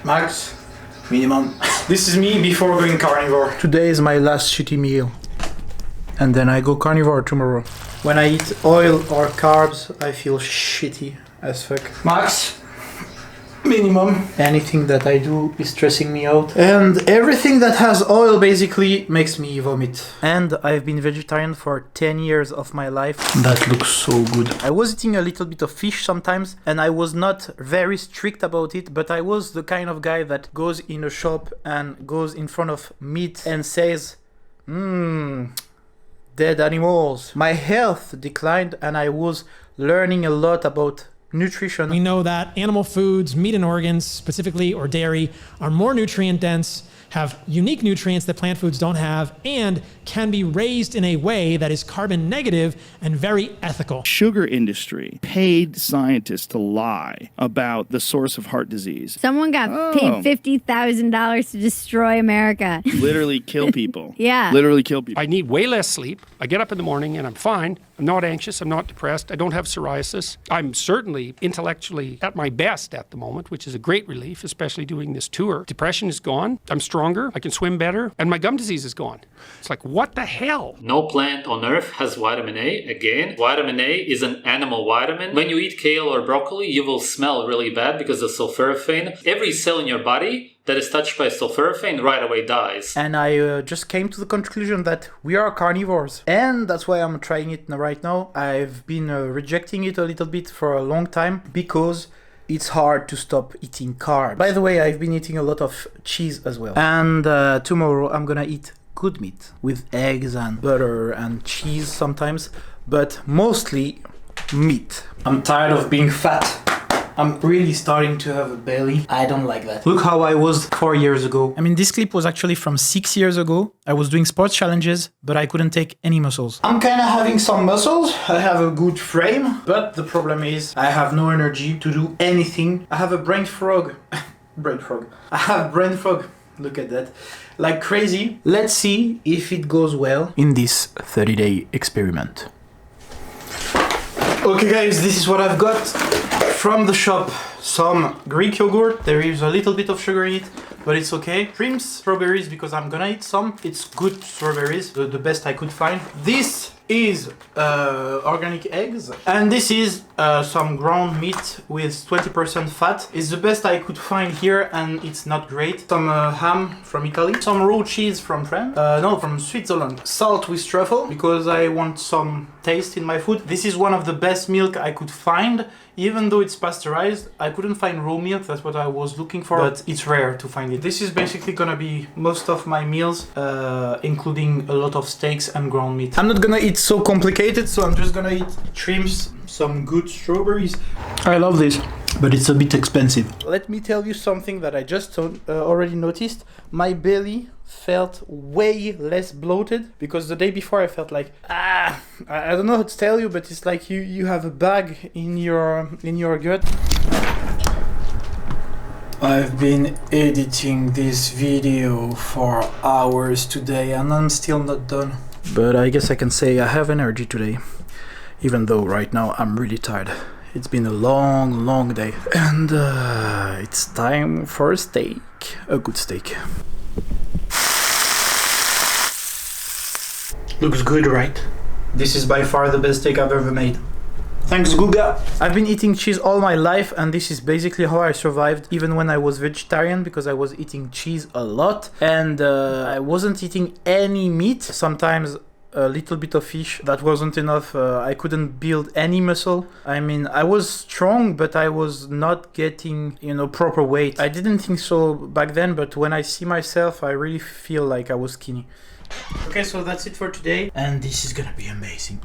Max, minimum. This is me before going carnivore. Today is my last shitty meal. And then I go carnivore tomorrow. When I eat oil or carbs, I feel shitty as fuck. Max, minimum. Anything that I do is stressing me out. And everything that has oil basically makes me vomit. And I've been vegetarian for 10 years of my life. That looks so good. I was eating a little bit of fish sometimes, and I was not very strict about it, but I was the kind of guy that goes in a shop and goes in front of meat and says, dead animals. My health declined and I was learning a lot about nutrition. We know that animal foods, meat and organs specifically, or dairy, are more nutrient dense, have unique nutrients that plant foods don't have, and can be raised in a way that is carbon negative and very ethical. Sugar industry paid scientists to lie about the source of heart disease. Someone got paid $50,000 to destroy America. Literally kill people. Yeah. Literally kill people. I need way less sleep. I get up in the morning and I'm fine. I'm not anxious. I'm not depressed. I don't have psoriasis. I'm certainly intellectually at my best at the moment, which is a great relief, especially doing this tour. Depression is gone. I'm stronger. I can swim better. And my gum disease is gone. It's like, what the hell? No plant on earth has vitamin A. Again, vitamin A is an animal vitamin. When you eat kale or broccoli, you will smell really bad because of sulforaphane. Every cell in your body that is touched by sulforaphane right away dies. And I just came to the conclusion that we are carnivores. And that's why I'm trying it right now. I've been rejecting it a little bit for a long time because it's hard to stop eating carbs. By the way, I've been eating a lot of cheese as well. And tomorrow I'm gonna eat good meat with eggs and butter and cheese sometimes, but mostly meat. I'm tired of being fat. I'm really starting to have a belly. I don't like that. Look how I was 4 years ago. I mean, this clip was actually from 6 years ago. I was doing sports challenges, but I couldn't take any muscles. I'm kind of having some muscles. I have a good frame, but the problem is I have no energy to do anything. I have a brain frog. I have brain fog. Look at that. Like crazy. Let's see if it goes well in this 30-day experiment. Okay guys, this is what I've got from the shop. Some Greek yogurt. There is a little bit of sugar in it, but it's okay. Shrimps, strawberries, because I'm gonna eat some. It's good strawberries, the best I could find. This is organic eggs, and this is some ground meat with 20% fat. It's the best I could find here, and it's not great. Some ham from Italy, some raw cheese from France, from Switzerland. Salt with truffle, because I want some taste in my food. This is one of the best milk I could find, even though it's pasteurized. I couldn't find raw milk, that's what I was looking for, but it's rare to find it. This is basically gonna be most of my meals, including a lot of steaks and ground meat. I'm not gonna eat so complicated, so I'm just gonna eat shrimps, some good strawberries. I love this, but it's a bit expensive. Let me tell you something that I just already noticed. My belly felt way less bloated, because the day before I felt like I don't know how to tell you, but it's like you have a bag in your gut. I've been editing this video for hours today and I'm still not done. But I guess I can say I have energy today, even though right now I'm really tired. It's been a long day. And it's time for a steak. A good steak. Looks good, right? This is by far the best steak I've ever made. Thanks, Guga! I've been eating cheese all my life, and this is basically how I survived even when I was vegetarian, because I was eating cheese a lot and I wasn't eating any meat. Sometimes a little bit of fish. That wasn't enough. I couldn't build any muscle. I mean, I was strong, but I was not getting, proper weight. I didn't think so back then, but when I see myself, I really feel like I was skinny. Okay, so that's it for today, and this is gonna be amazing.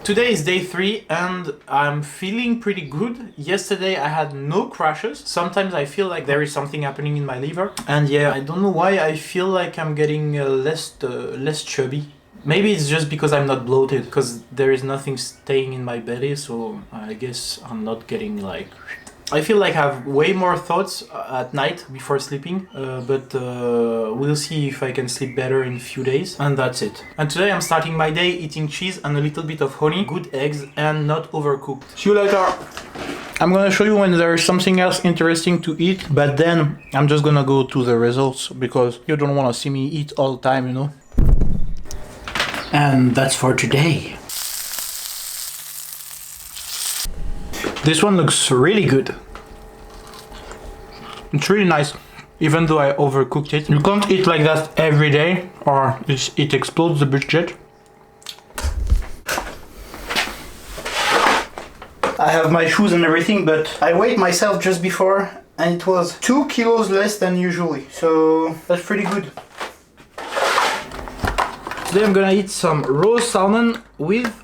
Today is day 3 and I'm feeling pretty good. Yesterday I had no crashes. Sometimes I feel like there is something happening in my liver. And yeah, I don't know why I feel like I'm getting less chubby. Maybe it's just because I'm not bloated, because there is nothing staying in my belly, so I guess I'm not getting like... I feel like I have way more thoughts at night before sleeping, but we'll see if I can sleep better in a few days. And that's it. And today I'm starting my day eating cheese and a little bit of honey, good eggs, and not overcooked. See you later! I'm gonna show you when there is something else interesting to eat, but then I'm just gonna go to the results because you don't wanna see me eat all the time, you know? And that's for today. This one looks really good. It's really nice, even though I overcooked it. You can't eat like that every day or it explodes the budget. I have my shoes and everything, but I weighed myself just before and it was 2 kilos less than usually. So that's pretty good. Today I'm gonna eat some roast salmon with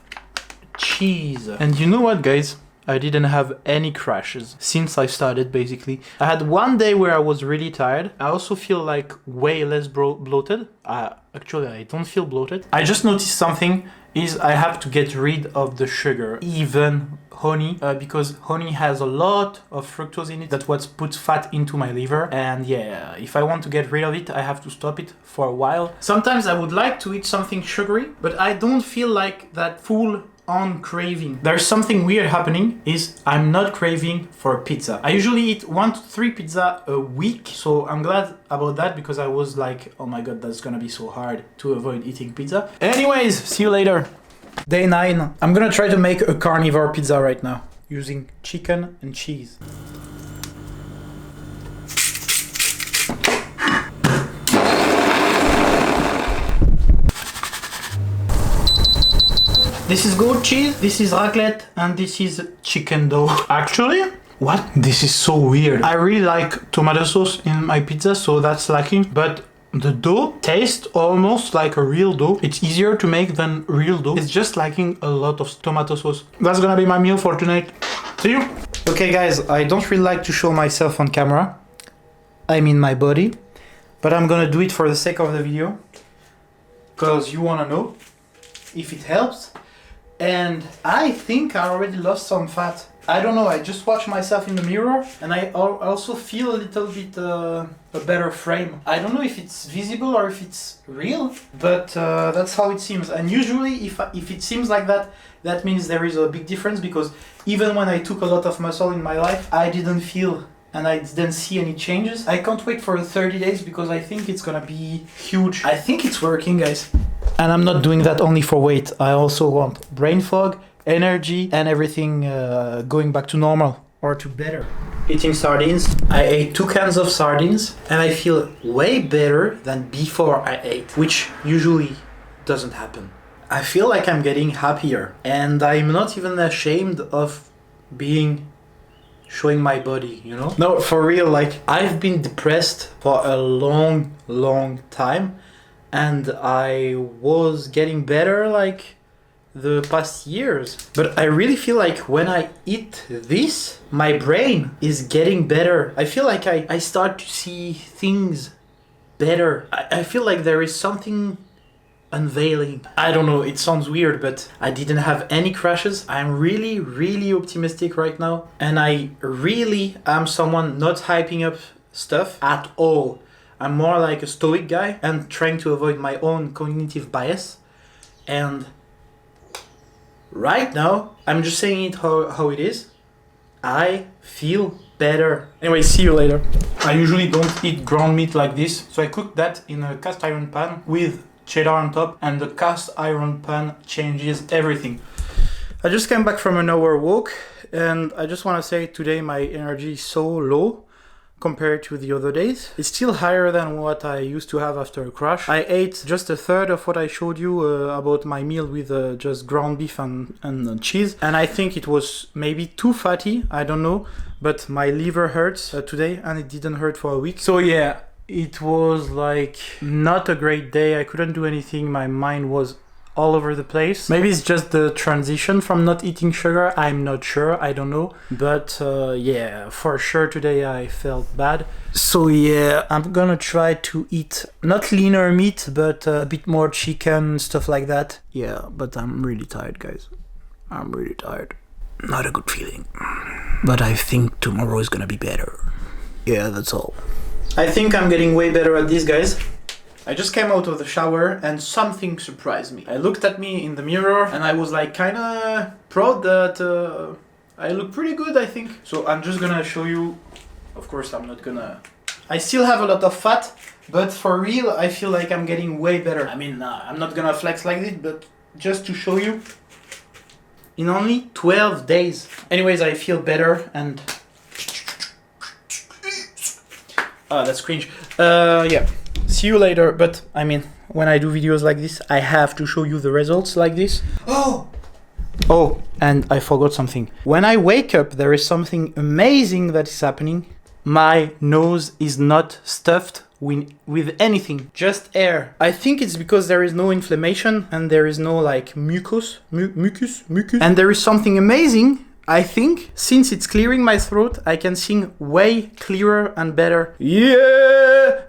cheese. And you know what, guys? I didn't have any crashes since I started, basically. I had one day where I was really tired. I also feel like way less bloated. Actually, I don't feel bloated. I just noticed something is I have to get rid of the sugar, even honey, because honey has a lot of fructose in it. That's what puts fat into my liver. And yeah, if I want to get rid of it, I have to stop it for a while. Sometimes I would like to eat something sugary, but I don't feel like that full on craving. There's something weird happening is I'm not craving for pizza. I usually eat 1 to 3 pizza a week, so I'm glad about that because I was like, oh my god, that's gonna be so hard to avoid eating pizza. Anyways, see you later. Day 9. I'm gonna try to make a carnivore pizza right now using chicken and cheese. This is goat cheese, this is raclette, and this is chicken dough. Actually, what? This is so weird. I really like tomato sauce in my pizza, so that's lacking. But the dough tastes almost like a real dough. It's easier to make than real dough. It's just lacking a lot of tomato sauce. That's gonna be my meal for tonight. See you! Okay guys, I don't really like to show myself on camera. I mean my body. But I'm gonna do it for the sake of the video. Because you wanna know if it helps. And I think I already lost some fat. I don't know, I just watched myself in the mirror and I also feel a little bit a better frame. I don't know if it's visible or if it's real, but that's how it seems. And usually if it seems like that, that means there is a big difference because even when I took a lot of muscle in my life, I didn't feel and I didn't see any changes. I can't wait for 30 days because I think it's gonna be huge. I think it's working, guys. And I'm not doing that only for weight. I also want brain fog, energy, and everything going back to normal or to better. Eating sardines. I ate 2 cans of sardines and I feel way better than before I ate, which usually doesn't happen. I feel like I'm getting happier and I'm not even ashamed of showing my body, you know? No, for real, like I've been depressed for a long time. And I was getting better like the past years. But I really feel like when I eat this, my brain is getting better. I feel like I start to see things better. I feel like there is something unveiling. I don't know, it sounds weird, but I didn't have any crashes. I'm really optimistic right now. And I really am someone not hyping up stuff at all. I'm more like a stoic guy and trying to avoid my own cognitive bias. And right now, I'm just saying it how it is. I feel better. Anyway, see you later. I usually don't eat ground meat like this, so I cooked that in a cast iron pan with cheddar on top, and the cast iron pan changes everything. I just came back from an hour walk, and I just want to say today my energy is so low compared to the other days. It's still higher than what I used to have after a crash. I ate just a third of what I showed you about my meal with just ground beef and cheese. And I think it was maybe too fatty, I don't know. But my liver hurts today and it didn't hurt for a week. So yeah, it was like not a great day. I couldn't do anything. My mind was all over the place. Maybe it's just the transition from not eating sugar. I'm not sure, I don't know. But yeah, for sure today I felt bad. So yeah, I'm gonna try to eat not leaner meat, but a bit more chicken, stuff like that. Yeah, but I'm really tired, guys. I'm really tired. Not a good feeling. But I think tomorrow is gonna be better. Yeah, that's all. I think I'm getting way better at this, guys. I just came out of the shower and something surprised me. I looked at me in the mirror and I was like kinda proud that I look pretty good, I think. So I'm just gonna show you. Of course, I'm not gonna. I still have a lot of fat, but for real, I feel like I'm getting way better. I mean, I'm not gonna flex like this, but just to show you. In only 12 days. Anyways, I feel better and. That's cringe. Yeah. See you later. But I mean, when I do videos like this, I have to show you the results like this. Oh, and I forgot something. When I wake up, there is something amazing that is happening. My nose is not stuffed with anything, just air. I think it's because there is no inflammation and there is no like mucus. And there is something amazing. I think since it's clearing my throat, I can sing way clearer and better. Yeah,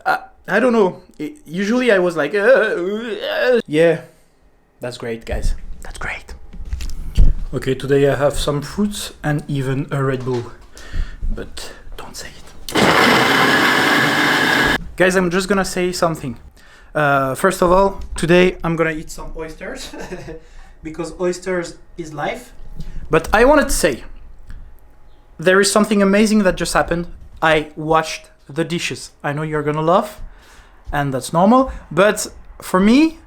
I don't know. Usually I was like, yeah, that's great, guys. That's great. Okay, today I have some fruits and even a Red Bull, but don't say it. Guys, I'm just gonna say something. First of all, today I'm gonna eat some oysters because oysters is life. But I wanted to say, there is something amazing that just happened. I washed the dishes. I know you're gonna laugh, and that's normal, but for me,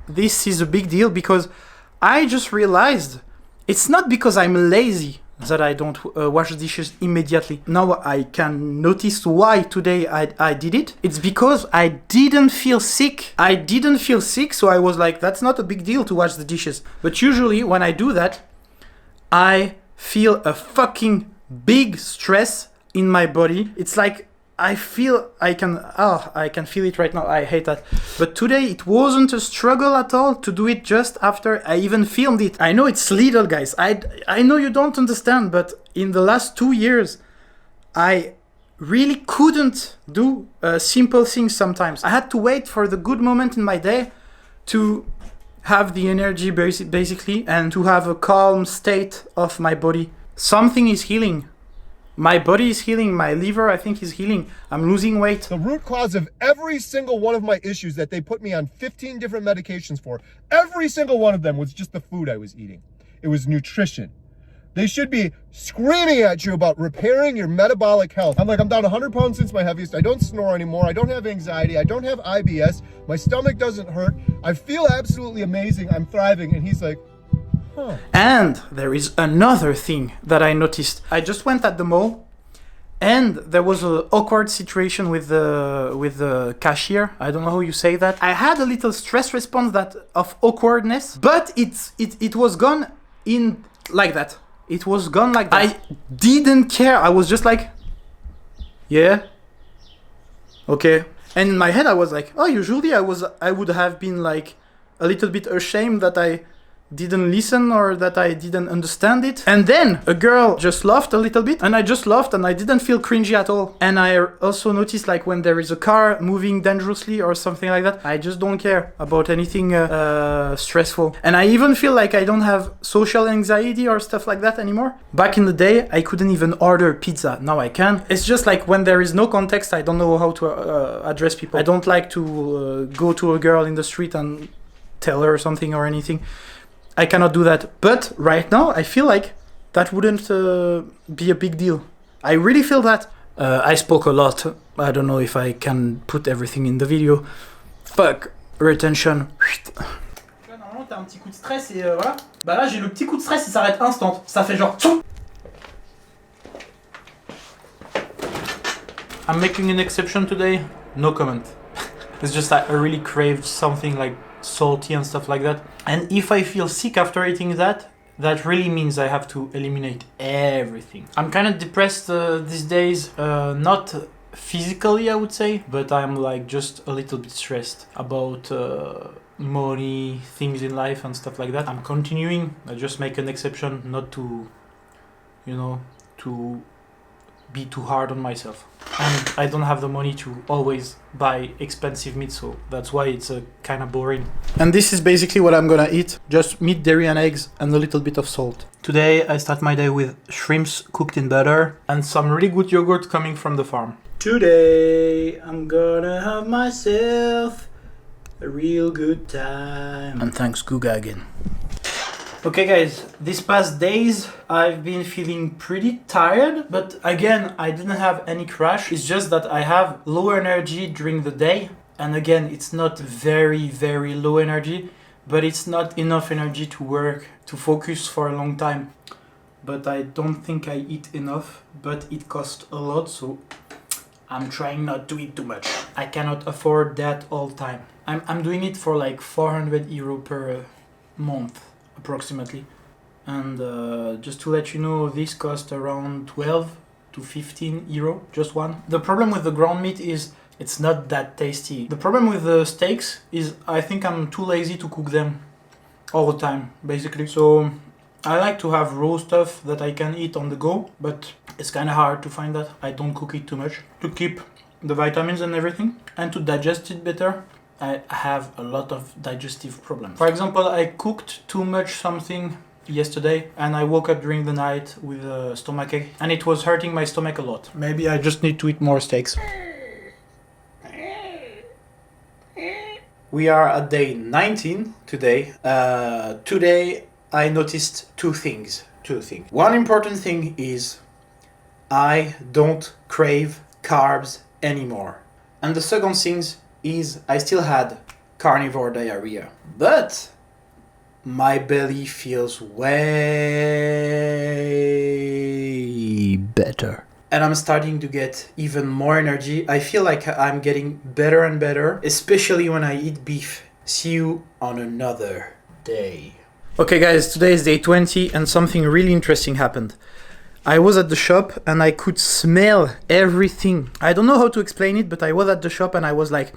this is a big deal because I just realized it's not because I'm lazy that I don't wash dishes immediately. Now I can notice why today I did it. It's because I didn't feel sick. I didn't feel sick, so I was like, that's not a big deal to wash the dishes. But usually when I do that, I feel a fucking big stress in my body. It's like I can feel it right now. I hate that. But today it wasn't a struggle at all to do it just after I even filmed it. I know it's little, guys. I know you don't understand, but in the last 2 years, I really couldn't do simple things sometimes. I had to wait for the good moment in my day to have the energy basically and to have a calm state of my body. Something is healing. My body is healing, my liver I think is healing, I'm losing weight. The root cause of every single one of my issues that they put me on 15 different medications for, every single one of them was just the food I was eating. It was nutrition. They should be screaming at you about repairing your metabolic health. I'm down 100 pounds since my heaviest. I don't snore anymore. I don't have anxiety. I don't have IBS. My stomach doesn't hurt. I feel absolutely amazing. I'm thriving. And he's like, huh. And there is another thing that I noticed. I just went at the mall and there was an awkward situation with the cashier. I don't know how you say that. I had a little stress response of awkwardness, but it was gone in like that. It was gone like that. I didn't care. I was just like, yeah, okay. And in my head I was like, oh, usually I would have been like a little bit ashamed that I didn't listen or that I didn't understand it. And then a girl just laughed a little bit and I just laughed and I didn't feel cringy at all. And I also noticed like when there is a car moving dangerously or something like that, I just don't care about anything stressful. And I even feel like I don't have social anxiety or stuff like that anymore. Back in the day, I couldn't even order pizza. Now I can. It's just like when there is no context, I don't know how to address people. I don't like to go to a girl in the street and tell her something or anything. I cannot do that. But right now, I feel like that wouldn't be a big deal. I really feel that. I spoke a lot. I don't know if I can put everything in the video. Fuck. Retention. Là, normalement, t'as un petit coup de stress et voilà. Bah là, j'ai le petit coup de stress, il s'arrête instant. Ça fait genre... I'm making an exception today. No comment. It's just that I really craved something like salty and stuff like that. And if I feel sick after eating that really means I have to eliminate everything. I'm kind of depressed these days, not physically I would say, but I'm like just a little bit stressed about money, things in life and stuff like that. I'm continuing. I just make an exception not to, to be too hard on myself. And I don't have the money to always buy expensive meat, so that's why it's kind of boring. And this is basically what I'm gonna eat. Just meat, dairy and eggs and a little bit of salt. Today I start my day with shrimps cooked in butter and some really good yogurt coming from the farm. Today I'm gonna have myself a real good time. And thanks Guga again. Okay guys, these past days I've been feeling pretty tired, but again I didn't have any crash. It's just that I have low energy during the day, and again it's not very low energy, but it's not enough energy to work, to focus for a long time. But I don't think I eat enough, but it costs a lot, so I'm trying not to eat too much. I cannot afford that all the time. I'm doing it for like 400 euro per month approximately, and just to let you know, this costs around 12 to 15 euro, just one. The problem with the ground meat is it's not that tasty. The problem with the steaks is I think I'm too lazy to cook them all the time basically, so I like to have raw stuff that I can eat on the go, but it's kind of hard to find that. I don't cook it too much to keep the vitamins and everything, and to digest it better. I have a lot of digestive problems. For example, I cooked too much something yesterday and I woke up during the night with a stomachache and it was hurting my stomach a lot. Maybe I just need to eat more steaks. We are at day 19 today. Today I noticed two things. One important thing is I don't crave carbs anymore. And the second thing is I still had carnivore diarrhea, but my belly feels way better. And I'm starting to get even more energy. I feel like I'm getting better and better, especially when I eat beef. See you on another day. Okay guys, today is day 20 and something really interesting happened. I was at the shop and I could smell everything. I don't know how to explain it, but I was at the shop and I was like,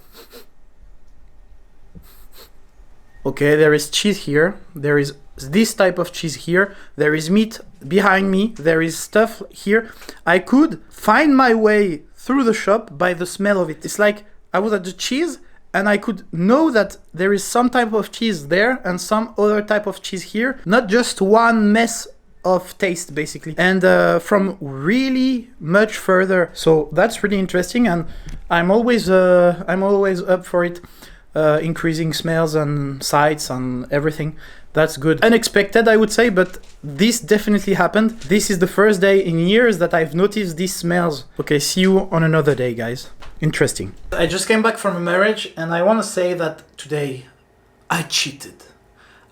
okay, there is cheese here. There is this type of cheese here. There is meat behind me. There is stuff here. I could find my way through the shop by the smell of it. It's like I was at the cheese and I could know that there is some type of cheese there and some other type of cheese here. Not just one mess of taste basically, and from really much further. So that's really interesting, and I'm always up for it, increasing smells and sights and everything. That's good. Unexpected, I would say, but this definitely happened. This is the first day in years that I've noticed these smells. Okay, see you on another day, guys. Interesting. I just came back from a marriage and I want to say that today I cheated.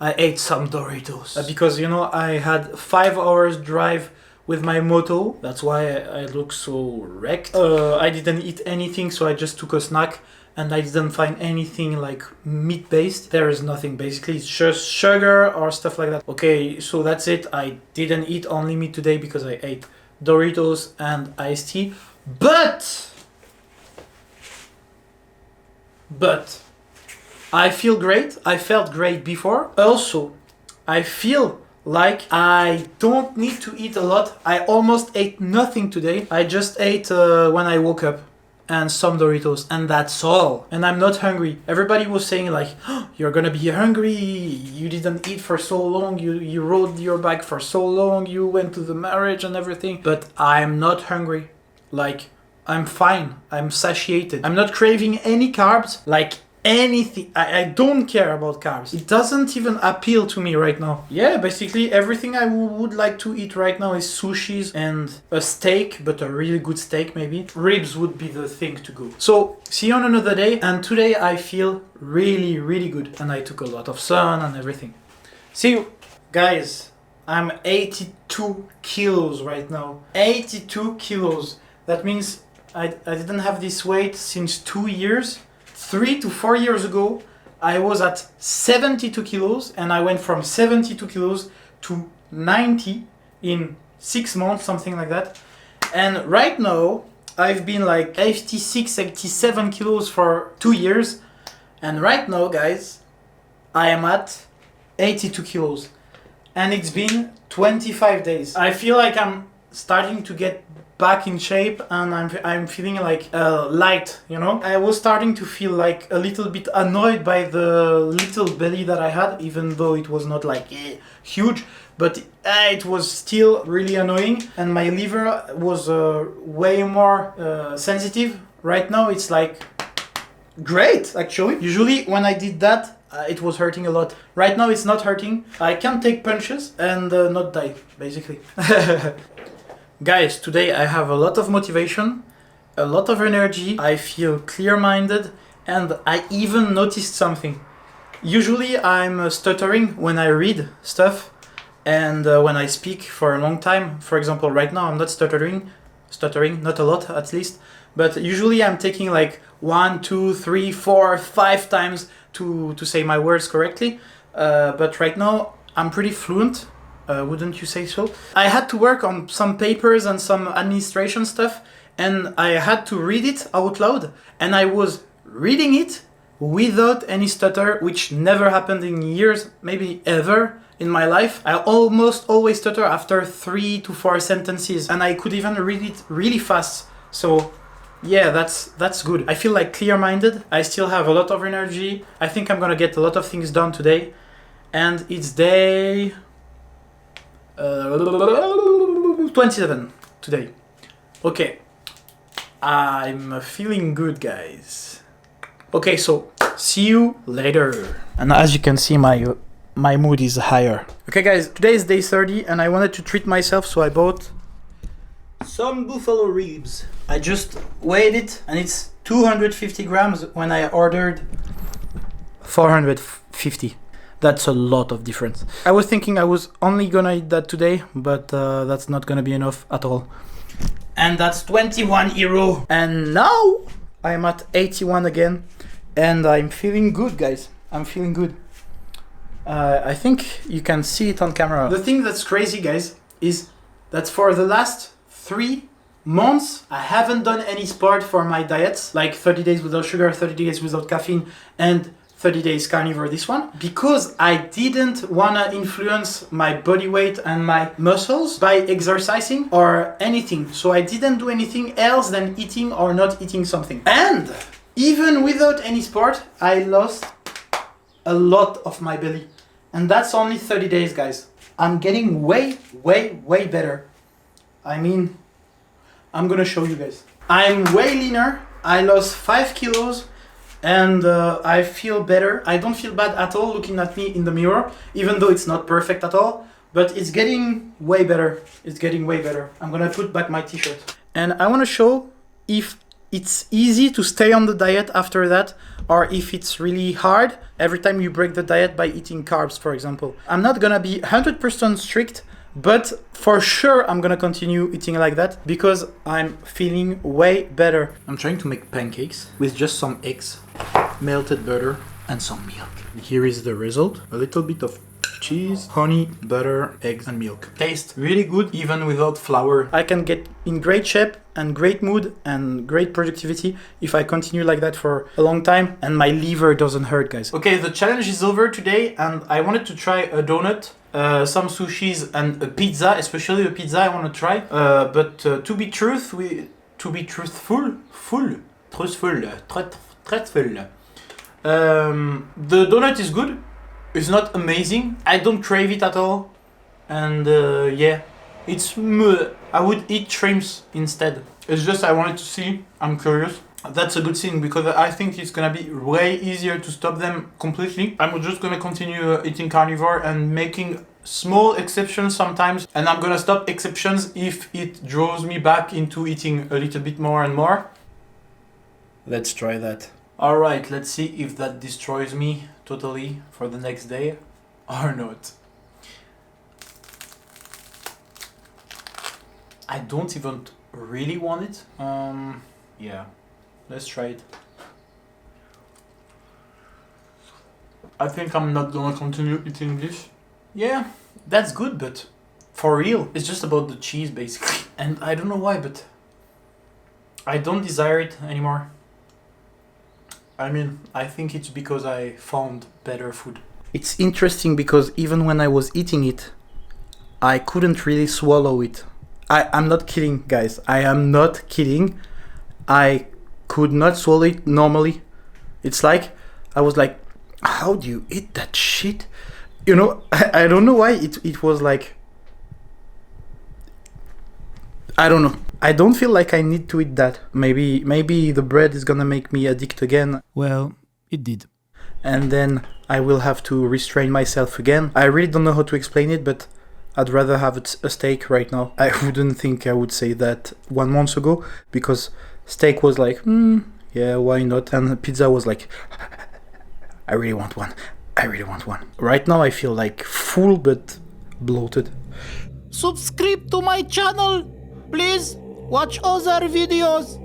I ate some Doritos because, you know, I had 5 hours drive with my moto. That's why I look so wrecked. I didn't eat anything, so I just took a snack and I didn't find anything like meat based. There is nothing basically. It's just sugar or stuff like that. Okay, so that's it. I didn't eat only meat today because I ate Doritos and iced tea. But I feel great. I felt great before. Also, I feel like I don't need to eat a lot. I almost ate nothing today. I just ate when I woke up and some Doritos, and that's all. And I'm not hungry. Everybody was saying like, oh, you're gonna be hungry. You didn't eat for so long. You rode your bike for so long. You went to the marriage and everything. But I'm not hungry. Like, I'm fine. I'm satiated. I'm not craving any carbs. Like, anything. I don't care about carbs. It doesn't even appeal to me right now. Yeah, basically everything I would like to eat right now is sushis and a steak, but a really good steak maybe. Ribs would be the thing to go. So, see you on another day, and today I feel really good, and I took a lot of sun and everything. See you. Guys, I'm 82 kilos right now. 82 kilos. That means I didn't have this weight since 2 years. 3 to 4 years ago, I was at 72 kilos and I went from 72 kilos to 90 in 6 months, something like that. And right now, I've been like 86, 87 kilos for 2 years. And right now, guys, I am at 82 kilos. And it's been 25 days. I feel like I'm starting to get back in shape and I'm feeling like light, you know. I was starting to feel like a little bit annoyed by the little belly that I had, even though it was not like huge, but it was still really annoying, and my liver was way more sensitive. Right now it's like great, actually. Usually when I did that, it was hurting a lot. Right now it's not hurting. I can take punches and not die, basically. Guys, today I have a lot of motivation, a lot of energy. I feel clear-minded, and I even noticed something. Usually I'm stuttering when I read stuff and when I speak for a long time. For example, right now I'm not stuttering, not a lot at least, but usually I'm taking like 1, 2, 3, 4, 5 times to say my words correctly. But right now I'm pretty fluent, wouldn't you say so? I had to work on some papers and some administration stuff, and I had to read it out loud, and I was reading it without any stutter, which never happened in years, maybe ever in my life. I almost always stutter after 3 to 4 sentences, and I could even read it really fast. So yeah, that's good. I feel like clear-minded. I still have a lot of energy. I think I'm gonna get a lot of things done today. And it's day 27 today. Okay, I'm feeling good, guys. Okay, so see you later. And as you can see, my mood is higher. Okay guys, today is day 30 and I wanted to treat myself, so I bought some buffalo ribs. I just weighed it and it's 250 grams when I ordered 450. That's a lot of difference. I was thinking I was only gonna eat that today, but that's not gonna be enough at all. And that's 21 euro. And now I'm at 81 again. And I'm feeling good, guys. I'm feeling good. I think you can see it on camera. The thing that's crazy, guys, is that for the last 3 months, I haven't done any sport for my diets, like 30 days without sugar, 30 days without caffeine, and 30 days carnivore, this one, because I didn't wanna influence my body weight and my muscles by exercising or anything. So I didn't do anything else than eating or not eating something. And even without any sport, I lost a lot of my belly. And that's only 30 days, guys. I'm getting way better. I mean, I'm gonna show you guys. I'm way leaner. I lost 5 kilos and I feel better. I don't feel bad at all looking at me in the mirror, even though it's not perfect at all, but it's getting way better. It's getting way better. I'm gonna put back my t-shirt. And I wanna show if it's easy to stay on the diet after that, or if it's really hard every time you break the diet by eating carbs, for example. I'm not gonna be 100% strict, but for sure I'm gonna continue eating like that because I'm feeling way better. I'm trying to make pancakes with just some eggs, melted butter, and some milk. Here is the result. A little bit of cheese, honey, butter, eggs, and milk. Tastes really good even without flour. I can get in great shape and great mood and great productivity if I continue like that for a long time and my liver doesn't hurt, guys. Okay, the challenge is over today and I wanted to try a donut, some sushis and a pizza, especially a pizza I want to try. But to be truthful, the donut is good. It's not amazing. I don't crave it at all. And yeah, it's meh. I would eat shrimps instead. It's just I wanted to see. I'm curious. That's a good thing because I think it's gonna be way easier to stop them completely. I'm just gonna continue eating carnivore and making small exceptions sometimes. And I'm gonna stop exceptions if it draws me back into eating a little bit more and more. Let's try that. Alright, let's see if that destroys me totally for the next day or not. I don't even really want it. Yeah, let's try it. I think I'm not gonna continue eating this. Yeah, that's good, but for real, it's just about the cheese basically. And I don't know why, but I don't desire it anymore. I mean, I think it's because I found better food. It's interesting because even when I was eating it, I couldn't really swallow it. I'm not kidding, guys. I am not kidding. I could not swallow it normally. It's like, I was like, how do you eat that shit? You know, I don't know why it was like, I don't know. I don't feel like I need to eat that. Maybe the bread is gonna make me addict again. Well, it did. And then I will have to restrain myself again. I really don't know how to explain it, but I'd rather have a steak right now. I wouldn't think I would say that 1 month ago, because steak was like, yeah, why not? And pizza was like, I really want one. I really want one. Right now I feel like full but bloated. Subscribe to my channel. Please watch other videos.